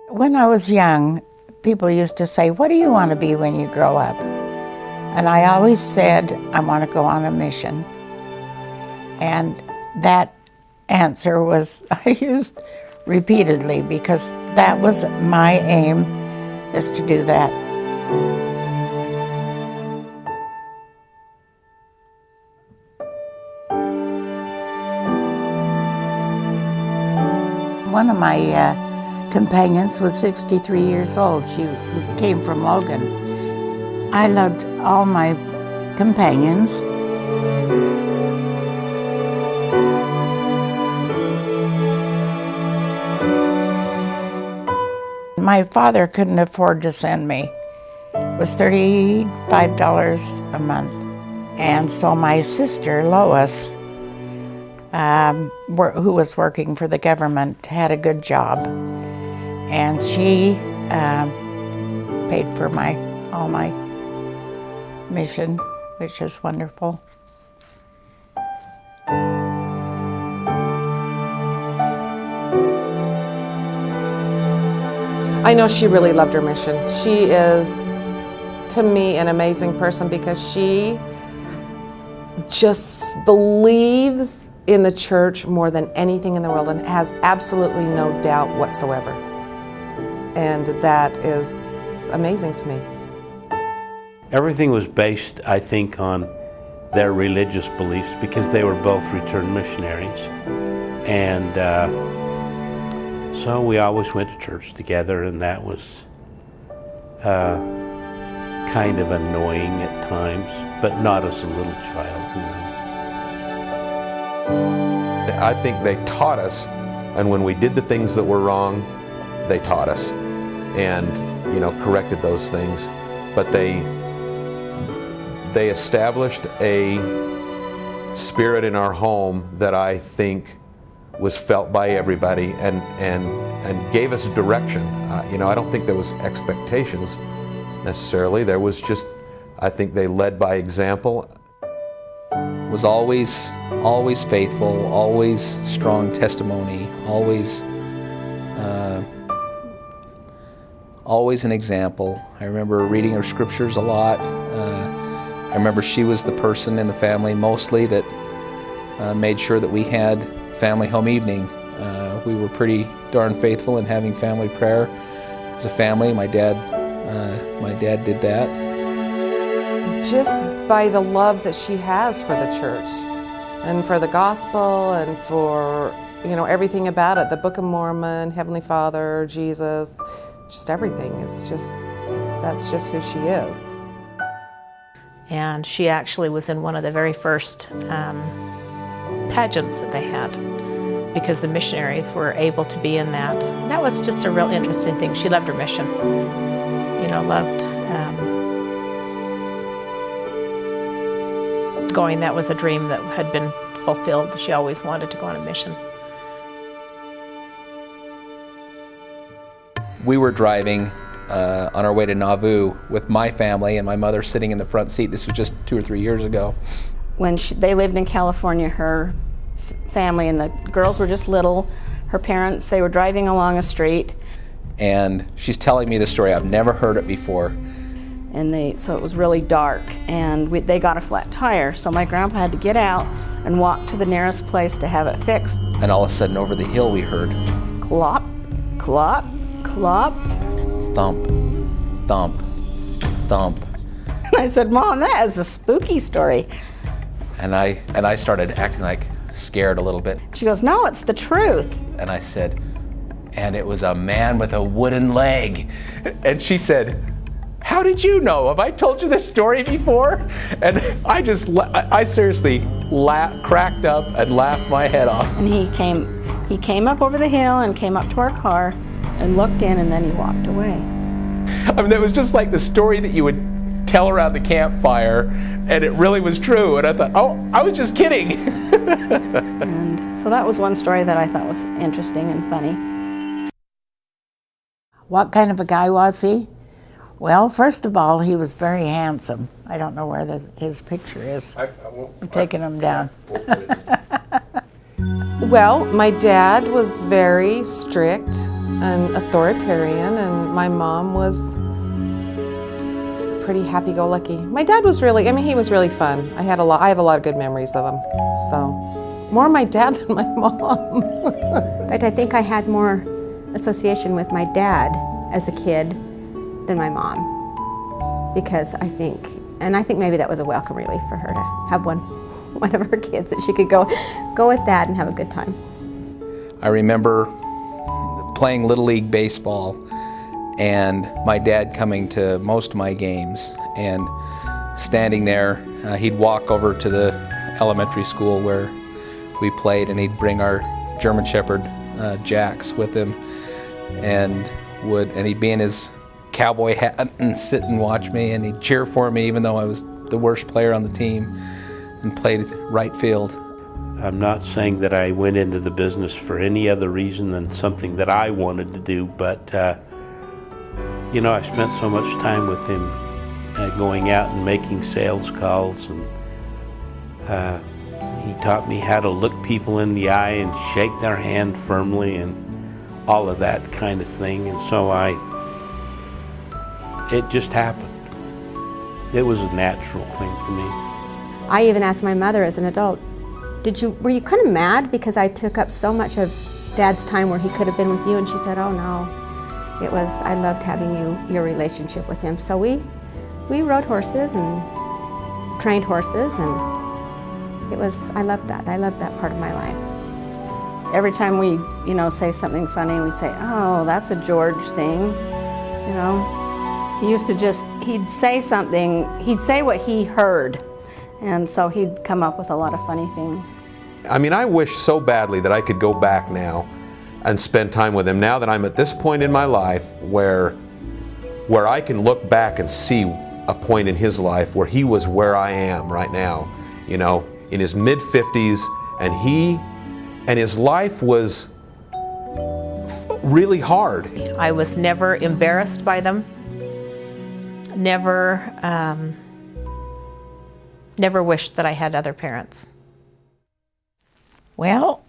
When I was young, people used to say, "What do you want to be when you grow up?" And I always said, "I want to go on a mission." And that answer was I used repeatedly because that was my aim, is to do that. One of my companions was 63 years old. She came from Logan. I loved all my companions. My father couldn't afford to send me. It was $35 a month. And so my sister, Lois, who was working for the government, had a good job. And she paid for all my mission, which is wonderful. I know she really loved her mission. She is, to me, an amazing person because she just believes in the church more than anything in the world and has absolutely no doubt whatsoever. And that is amazing to me. Everything was based, I think, on their religious beliefs because they were both returned missionaries. And so we always went to church together, and that was kind of annoying at times, but not as a little child. I think they taught us, and when we did the things that were wrong, they taught us and, corrected those things. But they established a spirit in our home that I think was felt by everybody and gave us direction. I don't think there was expectations necessarily. There was just, I think they led by example. Was always faithful, always strong testimony, always an example. I remember reading her scriptures a lot. I remember she was the person in the family mostly that made sure that we had family home evening. We were pretty darn faithful in having family prayer as a family. My dad did that. Just by the love that she has for the church and for the gospel and for, everything about it, the Book of Mormon, Heavenly Father, Jesus, just everything. That's just who she is. And she actually was in one of the very first pageants that they had because the missionaries were able to be in that. And that was just a real interesting thing. She loved her mission, loved going. That was a dream that had been fulfilled. She always wanted to go on a mission. We were driving on our way to Nauvoo with my family and my mother sitting in the front seat. This was just 2 or 3 years ago. When they lived in California, her family and the girls were just little. Her parents, they were driving along a street. And she's telling me the story. I've never heard it before. And so it was really dark, and they got a flat tire. So my grandpa had to get out and walk to the nearest place to have it fixed. And all of a sudden over the hill we heard clop, clop, clop. Thump, thump, thump. And I said, "Mom, that is a spooky story." And I started acting like scared a little bit. She goes, "No, it's the truth." And I said, "And it was a man with a wooden leg." And she said, "How did you know? Have I told you this story before?" And I seriously cracked up and laughed my head off. And he came up over the hill and came up to our car and looked in, and then he walked away. I mean, that was just like the story that you would tell around the campfire, and it really was true. And I thought, oh, I was just kidding. And so that was one story that I thought was interesting and funny. What kind of a guy was he? Well, first of all, he was very handsome. I don't know where his picture is. I'm taking him down. Well, my dad was very strict. and authoritarian, and my mom was pretty happy-go-lucky. My dad was really, I mean, he was really fun. I have a lot of good memories of him. So, more my dad than my mom. But I think I had more association with my dad as a kid than my mom, because I think maybe that was a welcome relief for her to have one of her kids that she could go with Dad and have a good time. I remember playing Little League baseball and my dad coming to most of my games and standing there. He'd walk over to the elementary school where we played, and he'd bring our German Shepherd Jacks with him, and he'd be in his cowboy hat and sit and watch me, and he'd cheer for me even though I was the worst player on the team and played right field. I'm not saying that I went into the business for any other reason than something that I wanted to do, but you know, I spent so much time with him going out and making sales calls, and he taught me how to look people in the eye and shake their hand firmly and all of that kind of thing. And so it just happened. It was a natural thing for me. I even asked my mother as an adult, were you kind of mad because I took up so much of Dad's time where he could have been with you? And she said, oh no, I loved having your relationship with him. So we rode horses and trained horses, and I loved that. I loved that part of my life. Every time we, say something funny, we'd say, oh, that's a George thing, He used to he'd say something, he'd say what he heard, and so he'd come up with a lot of funny things. I mean, I wish so badly that I could go back now and spend time with him, now that I'm at this point in my life where I can look back and see a point in his life where he was where I am right now, in his mid-50s, and his life was really hard. I was never embarrassed by them, never wished that I had other parents. Well,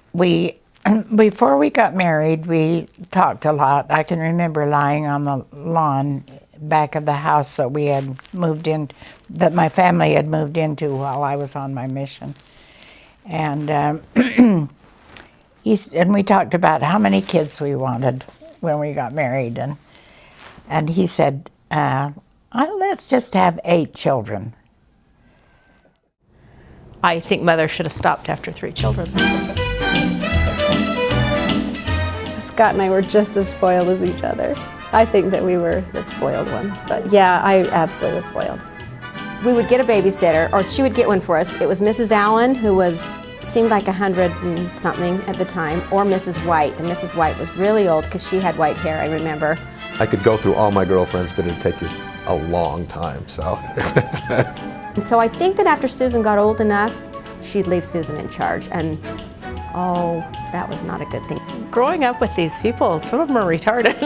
before we got married, we talked a lot. I can remember lying on the lawn back of the house that we had moved in, that my family had moved into while I was on my mission. And we talked about how many kids we wanted when we got married. And he said, let's just have 8 children. I think Mother should have stopped after 3 children. Scott and I were just as spoiled as each other. I think that we were the spoiled ones, but yeah, I absolutely was spoiled. We would get a babysitter, or she would get one for us. It was Mrs. Allen, who seemed like 100 and something at the time, or Mrs. White. And Mrs. White was really old because she had white hair, I remember. I could go through all my girlfriends, but it'd take you a long time, so. And so I think that after Susan got old enough, she'd leave Susan in charge, and oh, that was not a good thing. Growing up with these people, some of them are retarded.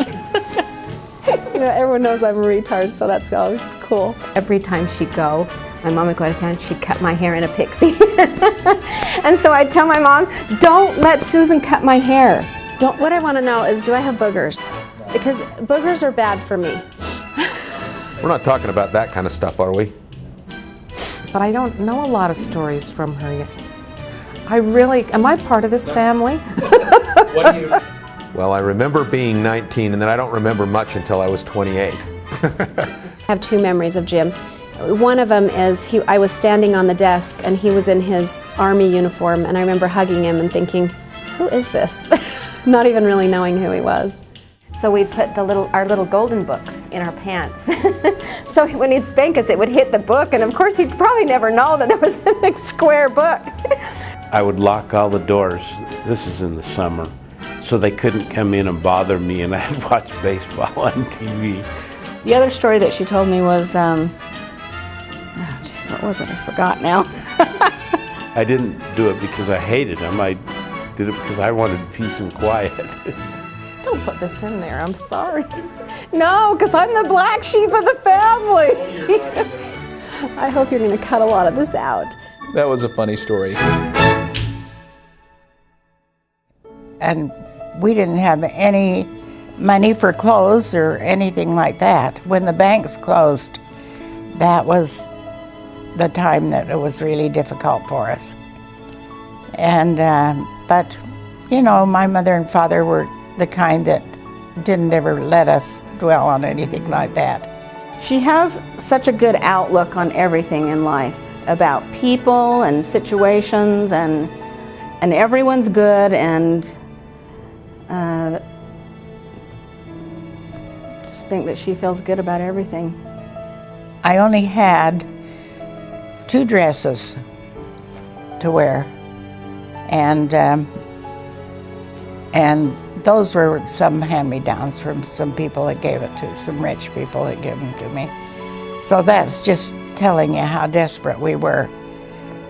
Everyone knows I'm a retard, so that's all cool. Every time she'd go, my mom would go out of town, she'd cut my hair in a pixie. And so I'd tell my mom, don't let Susan cut my hair. What I want to know is, do I have boogers? Because boogers are bad for me. We're not talking about that kind of stuff, are we? But I don't know a lot of stories from her yet. Am I part of this family? What do you? Well, I remember being 19, and then I don't remember much until I was 28. I have 2 memories of Jim. One of them is I was standing on the desk, and he was in his Army uniform, and I remember hugging him and thinking, who is this? Not even really knowing who he was. So we put our little golden books in our pants. So when he'd spank us, it would hit the book, and of course he'd probably never know that there was a big square book. I would lock all the doors, this is in the summer, so they couldn't come in and bother me, and I'd watch baseball on TV. The other story that she told me was, what was it? I forgot now. I didn't do it because I hated them. I did it because I wanted peace and quiet. Don't put this in there, I'm sorry. No, because I'm the black sheep of the family. I hope you're going to cut a lot of this out. That was a funny story. And we didn't have any money for clothes or anything like that. When the banks closed, that was the time that it was really difficult for us. And, but, you know, my mother and father were the kind that didn't ever let us dwell on anything like that. She has such a good outlook on everything in life, about people and situations, and everyone's good, and just think that she feels good about everything. I only had 2 dresses to wear, and those were some hand-me-downs from some people that gave it to, some rich people that gave them to me. So that's just telling you how desperate we were.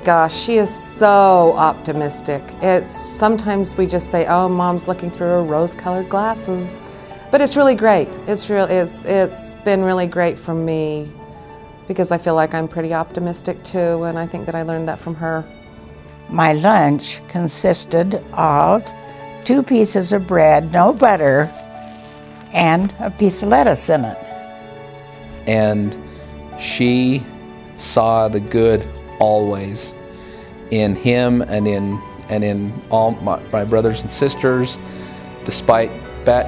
Gosh, she is so optimistic. Sometimes we just say, oh, Mom's looking through her rose-colored glasses. But it's really great. It's been really great for me, because I feel like I'm pretty optimistic too, and I think that I learned that from her. My lunch consisted of 2 pieces of bread, no butter, and a piece of lettuce in it. And she saw the good always in him and in all my brothers and sisters. Despite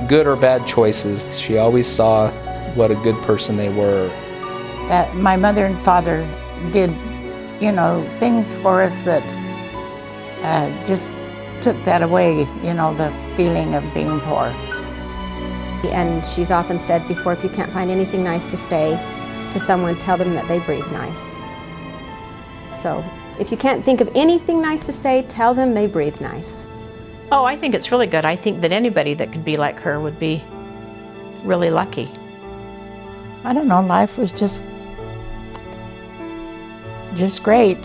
good or bad choices, she always saw what a good person they were. My mother and father did, you know, things for us that just took that away, you know, the feeling of being poor. And she's often said before, if you can't find anything nice to say to someone, tell them that they breathe nice. So if you can't think of anything nice to say, tell them they breathe nice. Oh, I think it's really good. I think that anybody that could be like her would be really lucky. I don't know, life was just great.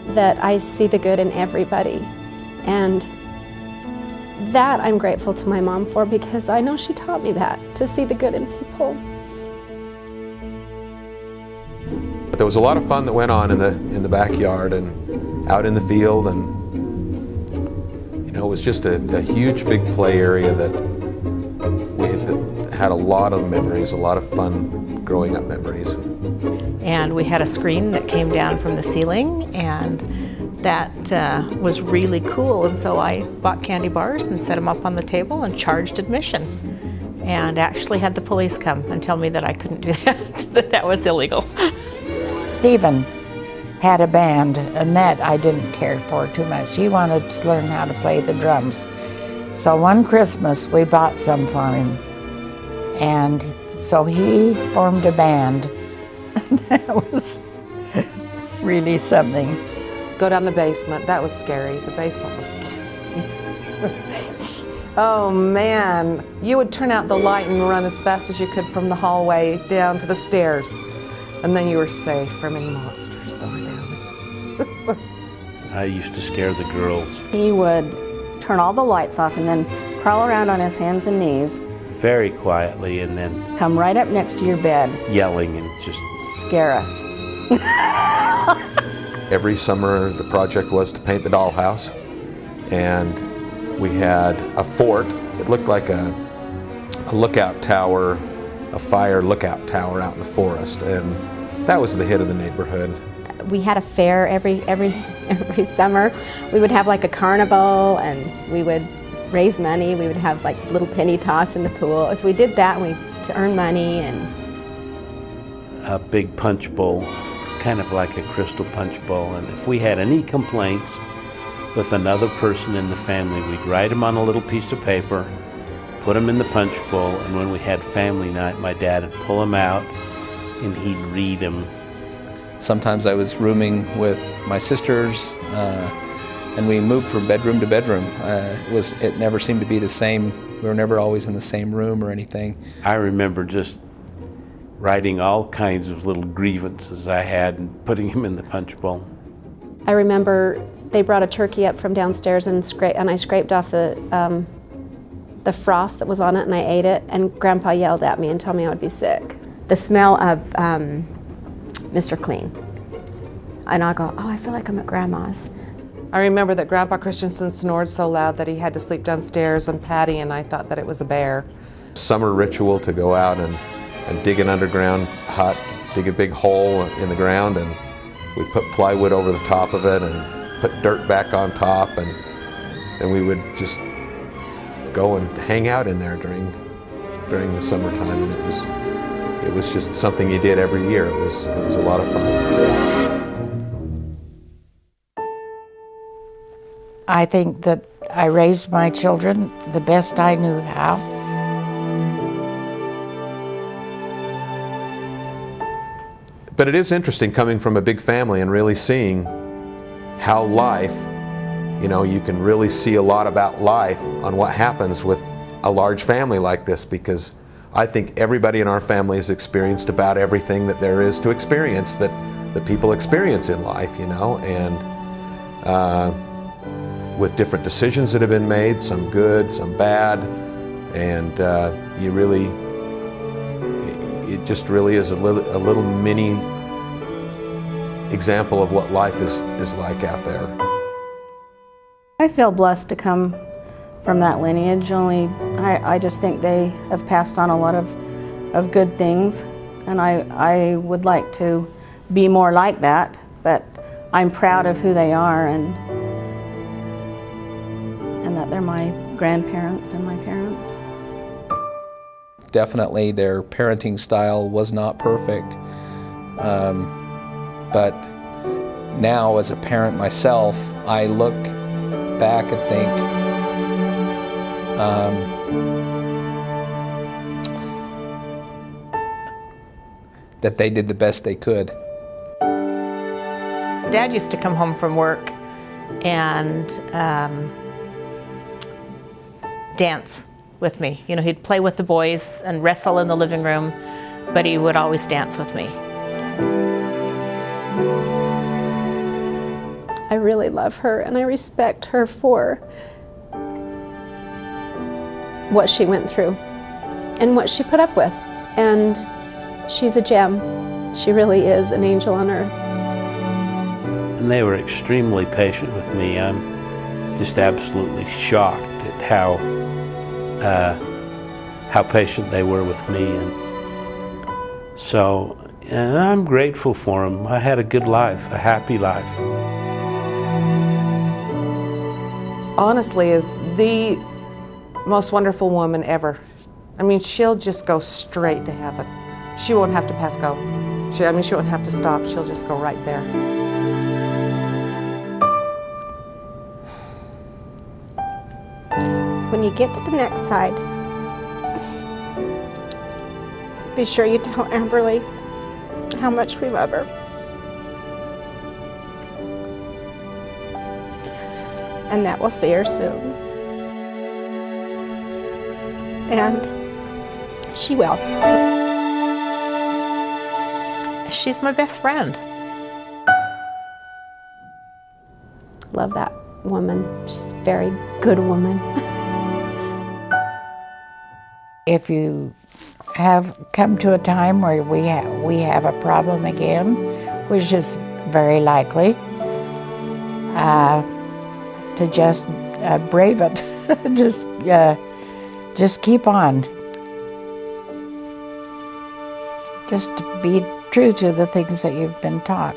That I see the good in everybody, and that I'm grateful to my mom for, because I know she taught me that, to see the good in people. But there was a lot of fun that went on in the backyard and out in the field, and you know, it was just a huge big play area that had a lot of memories, a lot of fun growing up memories. And we had a screen that came down from the ceiling, and that was really cool. And so I bought candy bars and set them up on the table and charged admission, and actually had the police come and tell me that I couldn't do that, that that was illegal. Stephen had a band, and that I didn't care for too much. He wanted to learn how to play the drums. So one Christmas we bought some for him, and so he formed a band. That was really something. Go down the basement. That was scary. The basement was scary. Oh man, you would turn out the light and run as fast as you could from the hallway down to the stairs, and then you were safe from any monsters that were down there. I used to scare the girls. He would turn all the lights off and then crawl around on his hands and knees, Very quietly, and then come right up next to your bed, yelling and just scare us. Every summer the project was to paint the dollhouse, and we had a fort. It looked like a lookout tower, a fire lookout tower out in the forest, and that was the hit of the neighborhood. We had a fair every summer. We would have like a carnival, and we would raise money. We would have like little penny toss in the pool. So we did that to earn money. And a big punch bowl, kind of like a crystal punch bowl. And if we had any complaints with another person in the family, we'd write them on a little piece of paper, put them in the punch bowl, and when we had family night, my dad would pull them out and he'd read them. Sometimes I was rooming with my sisters, and we moved from bedroom to bedroom. It never seemed to be the same. We were never always in the same room or anything. I remember just writing all kinds of little grievances I had and putting them in the punch bowl. I remember they brought a turkey up from downstairs, and I scraped off the frost that was on it, and I ate it, and Grandpa yelled at me and told me I would be sick. The smell of Mr. Clean. And I'll go, oh, I feel like I'm at Grandma's. I remember that Grandpa Christensen snored so loud that he had to sleep downstairs, and Patty and I thought that it was a bear. Summer ritual to go out and dig an underground hut, dig a big hole in the ground, and we'd put plywood over the top of it and put dirt back on top, and then we would just go and hang out in there during the summertime, and it was just something you did every year. It was a lot of fun. I think that I raised my children the best I knew how. But it is interesting coming from a big family and really seeing how life, you know, you can really see a lot about life on what happens with a large family like this, because I think everybody in our family has experienced about everything that there is to experience that people experience in life, you know, and with different decisions that have been made, some good, some bad, and it just really is a little mini example of what life is like out there. I feel blessed to come from that lineage. I just think they have passed on a lot of good things, and I would like to be more like that, but I'm proud of who they are, and that they're my grandparents and my parents. Definitely their parenting style was not perfect, but now as a parent myself, I look back and think that they did the best they could. Dad used to come home from work and dance with me. You know, he'd play with the boys and wrestle in the living room, but he would always dance with me. I really love her, and I respect her for what she went through and what she put up with. And she's a gem. She really is an angel on earth. And they were extremely patient with me. I'm just absolutely shocked at how patient they were with me. And so, and I'm grateful for them. I had a good life, a happy life. Honestly, is the most wonderful woman ever. I mean, she'll just go straight to heaven. She won't have to pass go. She won't have to stop. She'll just go right there. When you get to the next side, be sure you tell Amberly how much we love her. And that we'll see her soon. And she will. She's my best friend. Love that woman. She's a very good woman. If you have come to a time where we have a problem again, which is very likely, to just brave it. Just keep on. Just be true to the things that you've been taught.